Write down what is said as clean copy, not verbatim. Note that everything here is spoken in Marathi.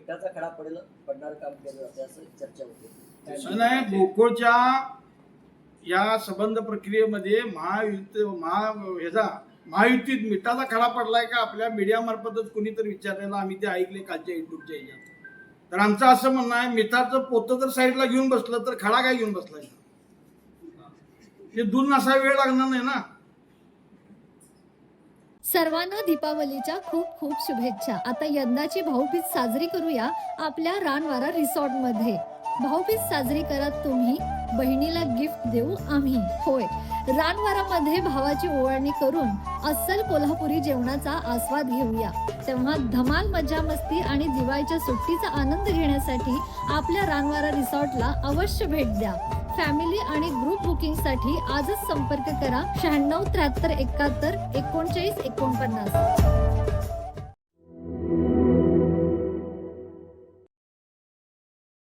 मिठाचा खडा पडणार काम केलं जाते असं चर्चा होते. नाही, गोकुळच्या या संबंध प्रक्रियेमध्ये महायुतीत मिठाचा खडा पडलाय का आपल्या मीडिया मार्फतच कुणीतरी विचारलेलं आम्ही ते ऐकले कालच्या युट्यूबच्या ह्याच्यात. तर आमचं असं म्हणणं आहे, मिठाचं पोतं जर साईडला घेऊन बसलं तर खडा काय घेऊन बसलाय? हे दूर नसा वेळ लागणार नाही ना. सर्वांना दीपावलीच्या खूप खूप शुभेच्छा. आता यंदाची भाऊबीज साजरी करूया आपल्या रानवारा रिसॉर्ट मध्ये. भाऊबीज साजरी करा तुम्ही, बहिणीला गिफ्ट देऊ आम्ही. होय, रानवारामध्ये भावाची ओवाळणी करून अस्सल कोल्हापुरी जेवणाचा आस्वाद घेऊया. तेव्हा धमाल, मजा मस्ती आणि दिवाळीच्या सुट्टीचा आनंद घेण्यासाठी आपल्या रानवारा रिसॉर्टला अवश्य भेट द्या. फॅमिली आणि ग्रुप बुकिंगसाठी आजच संपर्क करा 96 73 71 39 49.